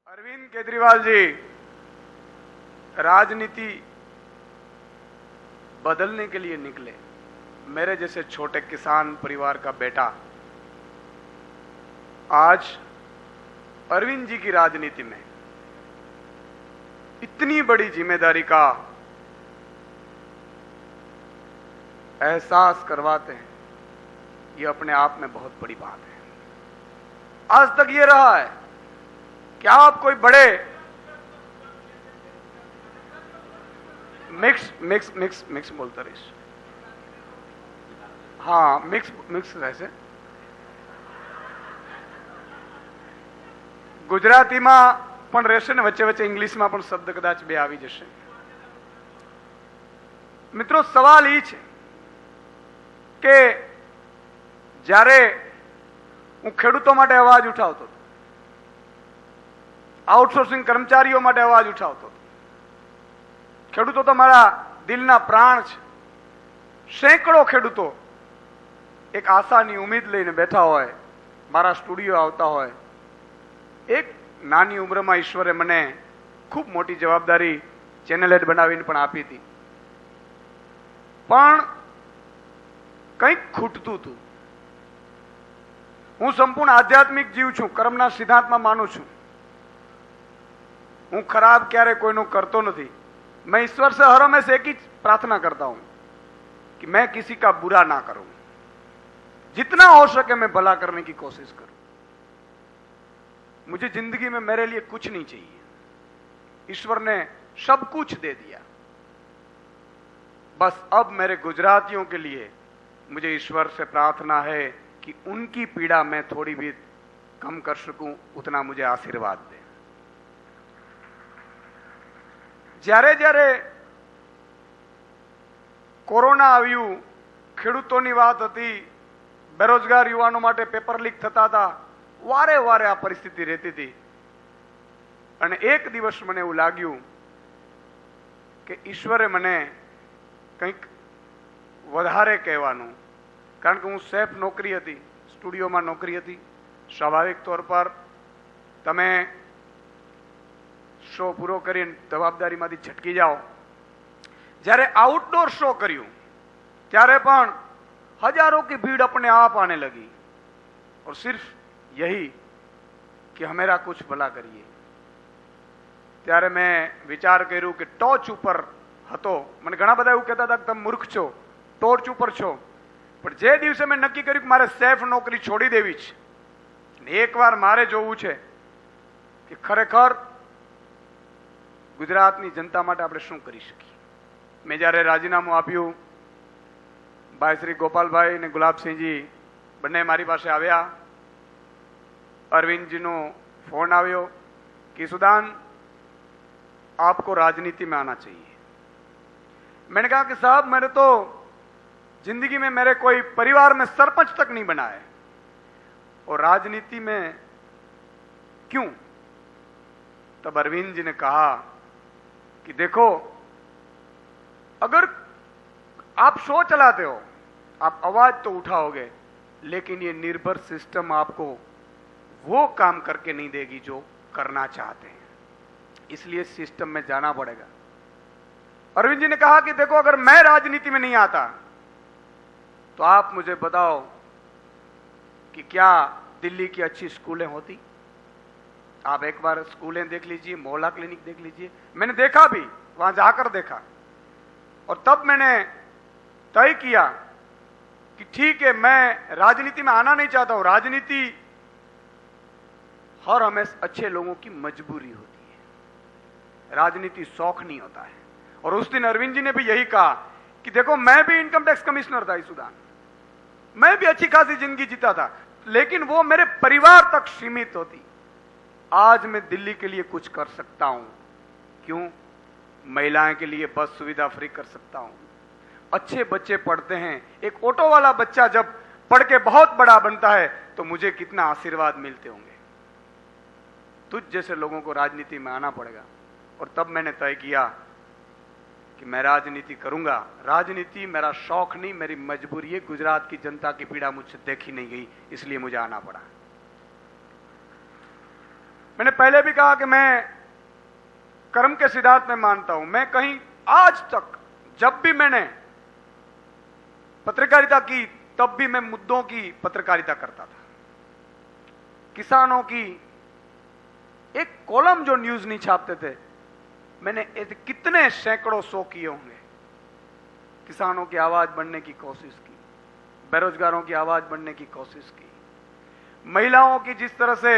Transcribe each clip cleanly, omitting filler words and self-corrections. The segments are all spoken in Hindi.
अरविंद केजरीवाल जी राजनीति बदलने के लिए निकले। मेरे जैसे छोटे किसान परिवार का बेटा आज अरविंद जी की राजनीति में इतनी बड़ी जिम्मेदारी का एहसास करवाते हैं, ये अपने आप में बहुत बड़ी बात है। आज तक ये रहा है क्या आप कोई बड़े मिक्स बोलता रहीश, हाँ मिक्स રહેશે। ગુજરાતીમાં પણ રહેશે ને વચ્ચે વચ્ચે ઇંગ્લિશમાં પણ શબ્દ કદાચ બે આવી જશે। મિત્રો સવાલ એ છે કે જ્યારે હું ખેડૂતો માટે અવાજ ઉઠાવતો હતો, આઉટસોર્સિંગ કર્મચારીઓ માટે અવાજ ઉઠાવતો હતો, ખેડૂતો તો મારા દિલના પ્રાણ છે। સેંકડો ખેડૂતો એક આશાની ઉમ્મીદ લઈને બેઠા હોય, મારા સ્ટુડિયો આવતા હોય। એક નાની ઉંમરમાં ઈશ્વરે મને ખૂબ મોટી જવાબદારી ચેનલ હેડ બનાવીને પણ આપી હતી, પણ કંઈક ખૂટતું હતું। હું સંપૂર્ણ આધ્યાત્મિક જીવ છું, કર્મના સિદ્ધાંતમાં માનું છું। હું खराब ક્યારે કોઈનું કરતો નથી। मैं ईश्वर से हर हमेशा एक ही प्रार्थना करता हूं कि मैं किसी का बुरा ना करूं, जितना हो सके मैं भला करने की कोशिश करूं। मुझे जिंदगी में मेरे लिए कुछ नहीं चाहिए, ईश्वर ने सब कुछ दे दिया। बस अब मेरे गुजरातियों के लिए मुझे ईश्वर से प्रार्थना है कि उनकी पीड़ा मैं थोड़ी भी कम कर सकूं, उतना मुझे आशीर्वाद दे। જ્યારે જ્યારે કોરોના આવ્યું, ખેડૂતોની વાત હતી, બેરોજગાર યુવાનો માટે પેપર લીક થતા હતા, વારે વારે આ પરિસ્થિતિ રહેતી હતી। અને એક દિવસ મને એવું લાગ્યું કે ઈશ્વરે મને કંઈક વધારે કહેવાનું, કારણ કે હું સેફ નોકરી હતી, સ્ટુડિયોમાં નોકરી હતી। સ્વાભાવિક તौर પર તમે શો પૂરો કરીને જવાબદારીમાંથી છટકી જાઓ। જ્યારે આઉટડોર શો કર્યું ત્યારે પણ हजारों की भीड़ अपने आप आने लगी, और सिर्फ यही कि हमेरा कुछ भला करिए। ત્યારે મેં વિચાર કર્યું કે ટોચ ઉપર હતો, મને ઘણા બધા એવું કહેતા હતા કે તમે મૂર્ખ છો, ટોચ ઉપર છો, પણ જે દિવસે મેં નક્કી કર્યું કે મારે સેફ નોકરી છોડી દેવી છે, એકવાર મારે જોવું છે કે ખરેખર ગુજરાતની જનતા માટે આપણે શું કરી શકીએ। મેં જ્યારે રાજીનામું આપ્યું, ભાઈ શ્રી ગોપાલભાઈ અને ગુલાબસિંહજી બંને મારી પાસે આવ્યા। અરવિંદજીનો ફોન આવ્યો कि सुदान आपको राजनीति में आना चाहिए। मैंने कहा कि साहब मैंने तो जिंदगी में मेरे कोई परिवार में सरपंच तक नहीं बना है, और राजनीति में क्यों? तब अरविंद जी ने कहा कि देखो, अगर आप शो चलाते हो, आप आवाज तो उठाओगे, लेकिन ये निर्भर सिस्टम आपको वो काम करके नहीं देगी जो करना चाहते हैं, इसलिए सिस्टम में जाना पड़ेगा। अरविंद जी ने कहा कि देखो, अगर मैं राजनीति में नहीं आता तो आप मुझे बताओ कि क्या दिल्ली की अच्छी स्कूलें होती? आप एक बार स्कूलें देख लीजिए, मोहल्ला क्लिनिक देख लीजिए। मैंने देखा भी, वहां जाकर देखा, और तब मैंने तय किया कि ठीक है, मैं राजनीति में आना नहीं चाहता हूं। राजनीति हर हमेशा अच्छे लोगों की मजबूरी होती है, राजनीति शौक नहीं होता है। और उस दिन अरविंद जी ने भी यही कहा कि देखो, मैं भी इनकम टैक्स कमिश्नर था सूडान, मैं भी अच्छी खासी जिंदगी जीता था, लेकिन वो मेरे परिवार तक सीमित होती। आज मैं दिल्ली के लिए कुछ कर सकता हूं। क्यों? महिलाएं के लिए बस सुविधा फ्री कर सकता हूं, अच्छे बच्चे पढ़ते हैं। एक ऑटो वाला बच्चा जब पढ़ के बहुत बड़ा बनता है तो मुझे कितना आशीर्वाद मिलते होंगे। तुझ जैसे लोगों को राजनीति में आना पड़ेगा। और तब मैंने तय किया कि मैं राजनीति करूंगा। राजनीति मेरा शौक नहीं, मेरी मजबूरी है। गुजरात की जनता की पीड़ा मुझसे देखी नहीं गई, इसलिए मुझे आना पड़ा। मैंने पहले भी कहा कि मैं कर्म के सिद्धांत में मानता हूं। मैं कहीं आज तक जब भी मैंने पत्रकारिता की तब भी मैं मुद्दों की पत्रकारिता करता था। किसानों की एक कॉलम जो न्यूज नहीं छापते थे, मैंने कितने सैकड़ों सौ किए होंगे। किसानों की आवाज बनने की कोशिश की, बेरोजगारों की आवाज बनने की कोशिश की, महिलाओं की जिस तरह से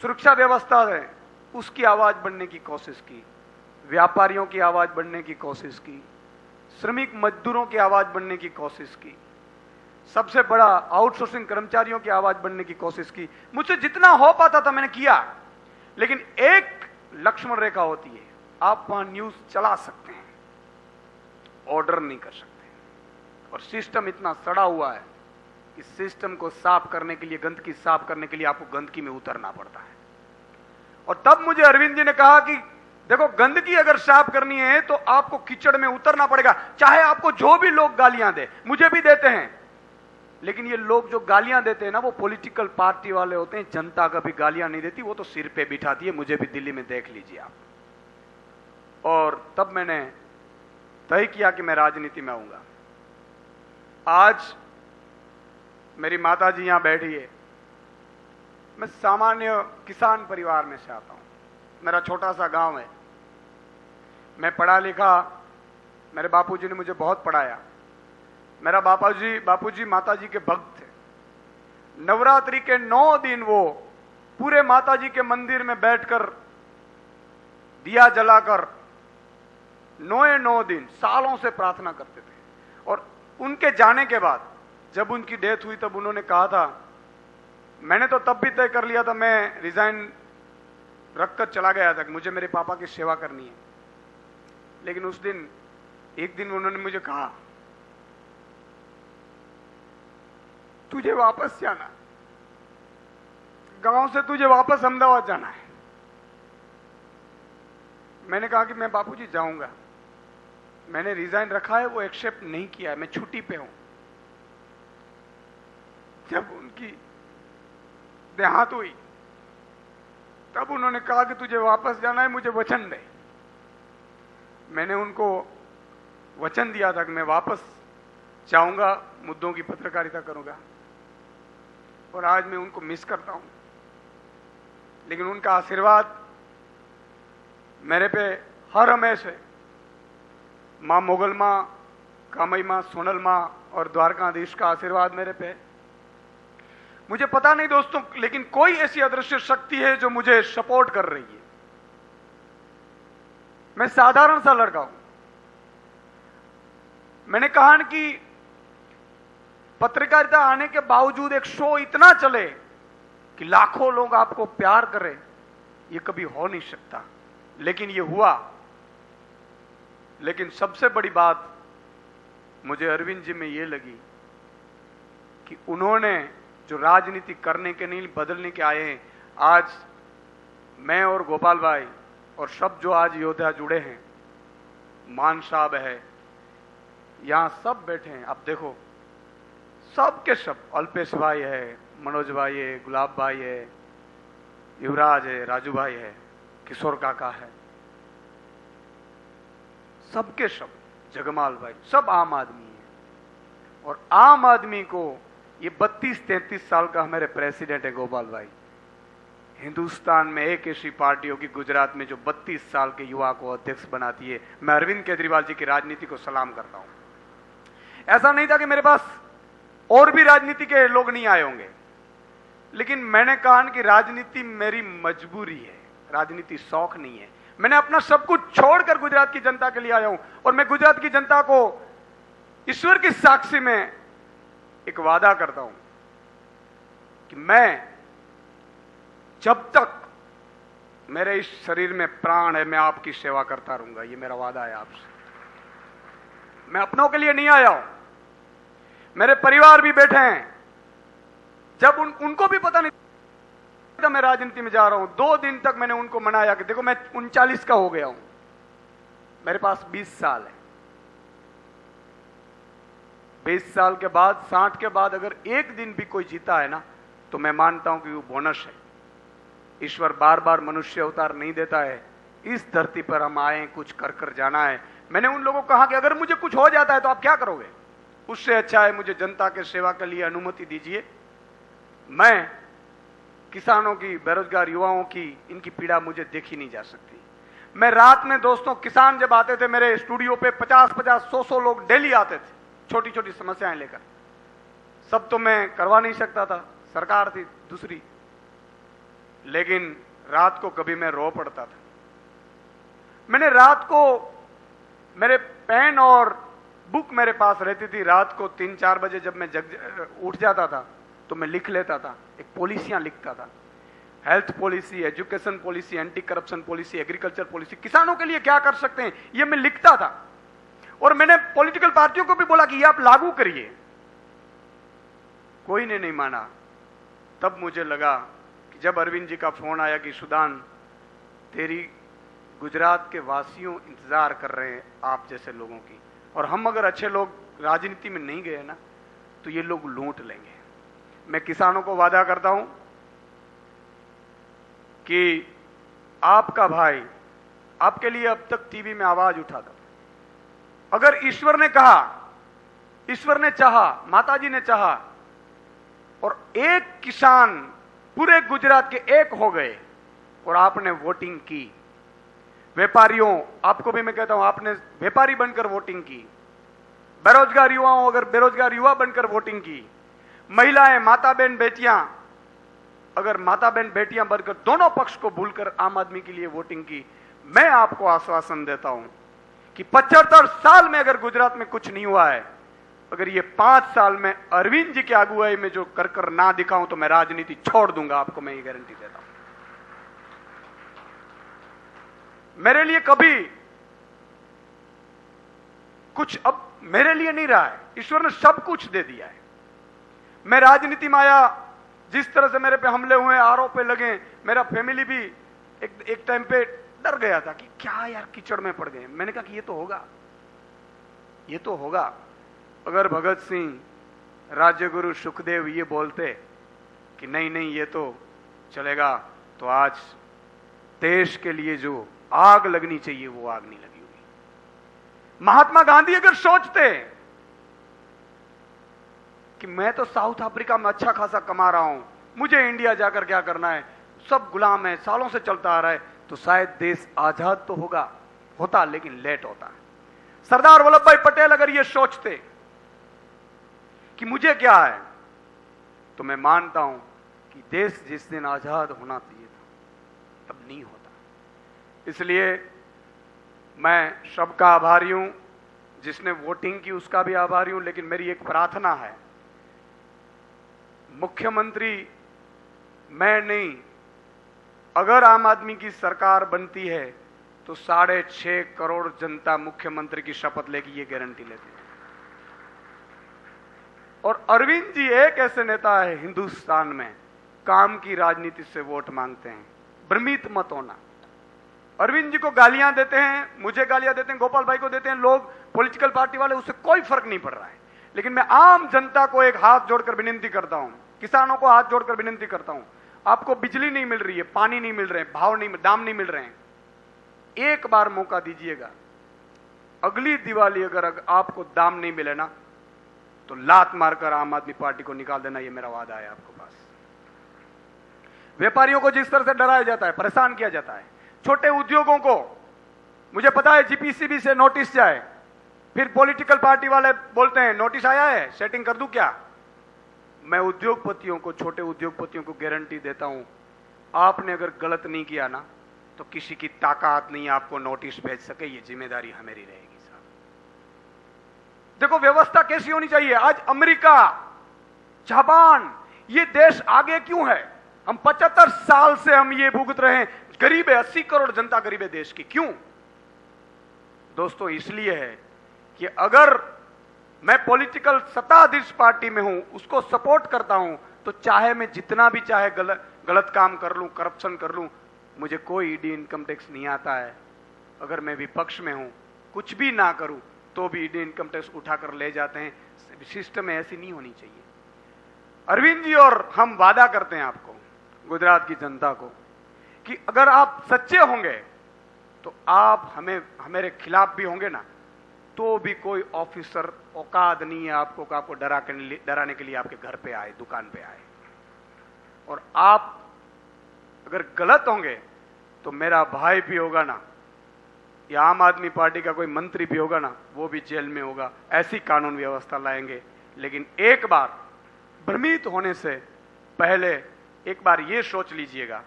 सुरक्षा व्यवस्था है उसकी आवाज बनने की कोशिश की, व्यापारियों की आवाज बनने की कोशिश की, श्रमिक मजदूरों की आवाज बनने की कोशिश की, सबसे बड़ा आउटसोर्सिंग कर्मचारियों की आवाज बनने की कोशिश की। मुझसे जितना हो पाता था मैंने किया, लेकिन एक लक्ष्मण रेखा होती है, आप वहां न्यूज चला सकते हैं, ऑर्डर नहीं कर सकते। और सिस्टम इतना सड़ा हुआ है कि सिस्टम को साफ करने के लिए, गंदगी साफ करने के लिए आपको गंदगी में उतरना पड़ता है। और तब मुझे अरविंद जी ने कहा कि देखो, गंदगी अगर साफ करनी है तो आपको कीचड़ में उतरना पड़ेगा, चाहे आपको जो भी लोग गालियां दे, मुझे भी देते हैं, लेकिन ये लोग जो गालियां देते हैं ना, वो पॉलिटिकल पार्टी वाले होते हैं। जनता कभी गालियां नहीं देती, वो तो सिर पे बिठाती है। मुझे भी दिल्ली में देख लीजिए आप। और तब मैंने तय किया कि मैं राजनीति में आऊंगा। आज मेरी माता जी यहां बैठी है। मैं सामान्य किसान परिवार में से आता हूं। मेरा छोटा सा गांव है। मैं पढ़ा लिखा, मेरे बापूजी ने मुझे बहुत पढ़ाया। मेरा बापूजी माताजी के भक्त थे। नवरात्रि के 9 दिन वो पूरे माताजी के मंदिर में बैठकर दिया जलाकर 9 दिन सालों से प्रार्थना करते थे। और उनके जाने के बाद जब उनकी डेथ हुई तब उन्होंने कहा था, मैंने तो तब भी तय कर लिया था, मैं रिजाइन रखकर चला गया था, मुझे मेरे पापा की सेवा करनी है। लेकिन उस दिन एक दिन उन्होंने मुझे कहा, तुझे वापस जाना, गांव से तुझे वापस अहमदाबाद जाना है। मैंने कहा कि मैं बापूजी जाऊंगा, मैंने रिजाइन रखा है, वो एक्सेप्ट नहीं किया है, मैं छुट्टी पे हूं। जब उनकी देहांत हुई तब उन्होंने कहा कि तुझे वापस जाना है, मुझे वचन दे। मैंने उनको वचन दिया था कि मैं वापस जाऊंगा, मुद्दों की पत्रकारिता करूंगा। और आज मैं उनको मिस करता हूं, लेकिन उनका आशीर्वाद मेरे पे हर हमेश है। मां मोगल मां, कामई मां, सोनल मां और द्वारकाधीश का आशीर्वाद मेरे पे। मुझे पता नहीं दोस्तों, लेकिन कोई ऐसी अदृश्य शक्ति है जो मुझे सपोर्ट कर रही है। मैं साधारण सा लड़का हूं। मैंने कहा कि पत्रकारिता आने के बावजूद एक शो इतना चले कि लाखों लोग आपको प्यार करें, यह कभी हो नहीं सकता, लेकिन यह हुआ। लेकिन सबसे बड़ी बात मुझे अरविंद जी में यह लगी कि उन्होंने जो राजनीति करने के नहीं बदलने के आए हैं, आज मैं और गोपाल भाई और सब जो आज योद्धा जुड़े हैं, मान साहब है, यहां सब बैठे हैं। आप देखो, सब के सब, अल्पेश भाई है, मनोज भाई है, गुलाब भाई है, युवराज है, राजू भाई है, किशोर काका है, सबके सब, जगमाल भाई, सब आम आदमी है। और आम आदमी को ये 32-33 साल का हमारे प्रेसिडेंट है गोपाल भाई। हिंदुस्तान में एक ऐसी पार्टी होगी गुजरात में जो 32 साल के युवा को अध्यक्ष बनाती है। मैं अरविंद केजरीवाल जी की राजनीति को सलाम करता हूं। ऐसा नहीं था कि मेरे पास और भी राजनीति के लोग नहीं आए होंगे, लेकिन मैंने कहा कि राजनीति मेरी मजबूरी है, राजनीति शौक नहीं है। मैंने अपना सब कुछ छोड़कर गुजरात की जनता के लिए आया हूं। और मैं गुजरात की जनता को ईश्वर की साक्षी में एक वादा करता हूं कि मैं जब तक मेरे इस शरीर में प्राण है, मैं आपकी सेवा करता रहूंगा। ये मेरा वादा है आपसे। मैं अपनों के लिए नहीं आया हूं, मेरे परिवार भी बैठे हैं। जब उनको भी पता नहीं था मैं राजनीति में जा रहा हूं, 2 दिन तक मैंने उनको मनाया कि देखो, मैं 39 का हो गया हूं, मेरे पास 20 साल है। 20 साल के बाद, 60 के बाद अगर एक दिन भी कोई जीता है ना, तो मैं मानता हूं कि वो बोनस है। ईश्वर बार बार मनुष्य अवतार नहीं देता है। इस धरती पर हम आए, कुछ कर कर जाना है। मैंने उन लोगों को कहा कि अगर मुझे कुछ हो जाता है तो आप क्या करोगे? उससे अच्छा है मुझे जनता के सेवा के लिए अनुमति दीजिए। मैं किसानों की, बेरोजगार युवाओं की, इनकी पीड़ा मुझे देखी नहीं जा सकती। मैं रात में दोस्तों, किसान जब आते थे मेरे स्टूडियो पे, 50-50, 100-100 लोग डेली आते थे छोटी छोटी समस्याएं लेकर। सब तो मैं करवा नहीं सकता था, सरकार थी दूसरी, लेकिन रात को कभी मैं रो पड़ता था। मैंने रात को, मेरे पेन और बुक मेरे पास रहती थी, रात को 3-4 बजे जब मैं उठ जाता था तो मैं लिख लेता था, एक पॉलिसियां लिखता था। Health policy, education policy, anti corruption policy, agriculture policy, किसानों के लिए क्या कर सकते हैं, ये मैं लिखता था। और मैंने पॉलिटिकल पार्टियों को भी बोला कि ये आप लागू करिए। कोई ने नहीं माना। तब मुझे लगा कि जब अरविंद जी का फोन आया कि सुदान, तेरी गुजरात के वासियों इंतजार कर रहे हैं आप जैसे लोगों की, और हम अगर अच्छे लोग राजनीति में नहीं गए ना तो ये लोग लूट लेंगे। मैं किसानों को वादा करता हूं कि आपका भाई आपके लिए अब तक टीवी में आवाज उठाता था। अगर ईश्वर ने कहा, ईश्वर ने चाहा, माताजी ने चाहा और एक किसान पूरे गुजरात के एक हो गए और आपने वोटिंग की, व्यापारियों, आपको भी मैं कहता हूं, आपने व्यापारी बनकर वोटिंग की, बेरोजगार युवाओं अगर बेरोजगार युवा बनकर वोटिंग की, महिलाएं, माता बहन, बेटियां, अगर माता बहन बेटियां बनकर दोनों पक्ष को भूलकर आम आदमी के लिए वोटिंग की, मैं आपको आश्वासन देता हूं कि 75 साल में अगर गुजरात में कुछ नहीं हुआ है, अगर ये 5 साल में अरविंद जी की अगुवाई में जो कर कर ना दिखाऊं तो मैं राजनीति छोड़ दूंगा। आपको मैं ये गारंटी देता हूं। मेरे लिए कभी कुछ अब मेरे लिए नहीं रहा है, ईश्वर ने सब कुछ दे दिया है। मैं राजनीति में आया, जिस तरह से मेरे पे हमले हुए, आरोप पे लगे, मेरा फैमिली भी एक टाइम पे डर गया था कि क्या यार कीचड़ में पड़ गए। मैंने कहा कि ये तो होगा, ये तो होगा। अगर भगत सिंह, राजगुरु, सुखदेव ये बोलते कि नहीं नहीं ये तो चलेगा, तो आज देश के लिए जो आग लगनी चाहिए वो आग नहीं लगी होगी। महात्मा गांधी अगर सोचते कि मैं तो साउथ अफ्रीका में अच्छा खासा कमा रहा हूं, मुझे इंडिया जाकर क्या करना है, सब गुलाम है, सालों से चलता आ रहा है, तो शायद देश आजाद तो होता लेकिन लेट होता। सरदार वल्लभ भाई पटेल अगर ये सोचते कि मुझे क्या है, तो मैं मानता हूं कि देश जिस दिन आजाद होना चाहिए था तब नहीं होता। इसलिए मैं सबका आभारी हूं, जिसने वोटिंग की उसका भी आभारी हूं, लेकिन मेरी एक प्रार्थना है, मुख्यमंत्री मैं नहीं, अगर आम आदमी की सरकार बनती है तो 6.5 करोड़ जनता मुख्यमंत्री की शपथ लेगी, ये गारंटी लेती है। और अरविंद जी एक ऐसे नेता है हिंदुस्तान में, काम की राजनीति से वोट मांगते हैं, भ्रमित मत होना। अरविंद जी को गालियां देते हैं, मुझे गालियां देते हैं, गोपाल भाई को देते हैं लोग, पॉलिटिकल पार्टी वाले, उससे कोई फर्क नहीं पड़ रहा है। लेकिन मैं आम जनता को एक हाथ जोड़कर विनती करता हूं, किसानों को हाथ जोड़कर विनती करता हूं, आपको बिजली नहीं मिल रही है, पानी नहीं मिल रहे हैं, भाव नहीं, दाम नहीं मिल रहे हैं, एक बार मौका दीजिएगा। अगली दिवाली अगर आपको दाम नहीं मिले ना तो लात मारकर आम आदमी पार्टी को निकाल देना, ये मेरा वादा है आपको पास। व्यापारियों को जिस तरह से डराया जाता है, परेशान किया जाता है, छोटे उद्योगों को, मुझे पता है जीपीसीबी से नोटिस जाए, फिर पॉलिटिकल पार्टी वाले बोलते हैं नोटिस आया है, सेटिंग कर दूं क्या? मैं उद्योगपतियों को, छोटे उद्योगपतियों को गारंटी देता हूं, आपने अगर गलत नहीं किया ना तो किसी की ताकत नहीं आपको नोटिस भेज सके, ये जिम्मेदारी हमारी रहेगी साहब। देखो व्यवस्था कैसी होनी चाहिए। आज अमेरिका, जापान, ये देश आगे क्यों है? हम 75 साल से हम ये भुगत रहे हैं, गरीब है, 80 करोड़ जनता गरीब है देश की। क्यों दोस्तों? इसलिए है कि अगर मैं पॉलिटिकल सत्ताधीश पार्टी में हूं, उसको सपोर्ट करता हूं, तो चाहे मैं जितना भी चाहे गलत काम कर लूं, करप्शन कर लूं, मुझे कोई ईडी इनकम टैक्स नहीं आता है। अगर मैं विपक्ष में हूं, कुछ भी ना करूं तो भी ईडी इनकम टैक्स उठाकर ले जाते हैं। सिस्टम ऐसी नहीं होनी चाहिए। अरविंद जी और हम वादा करते हैं आपको, गुजरात की जनता को, कि अगर आप सच्चे होंगे तो आप हमारे खिलाफ भी होंगे ना, तो भी कोई ऑफिसर औकात नहीं है आपको डराने के लिए आपके घर पे आए, दुकान पे आए। और आप अगर गलत होंगे तो मेरा भाई भी होगा ना, या आम आदमी पार्टी का कोई मंत्री भी होगा ना, वो भी जेल में होगा। ऐसी कानून व्यवस्था लाएंगे। लेकिन एक बार भ्रमित होने से पहले एक बार ये सोच लीजिएगा,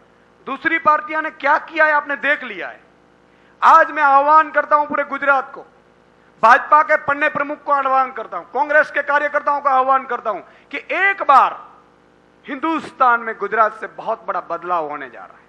दूसरी पार्टियां ने क्या किया है आपने देख लिया है। आज मैं आह्वान करता हूं पूरे गुजरात को, भाजपा के पन्ने प्रमुख को आह्वान करता हूं, कांग्रेस के कार्यकर्ताओं का आह्वान करता हूं कि एक बार हिंदुस्तान में गुजरात से बहुत बड़ा बदलाव होने जा रहा है।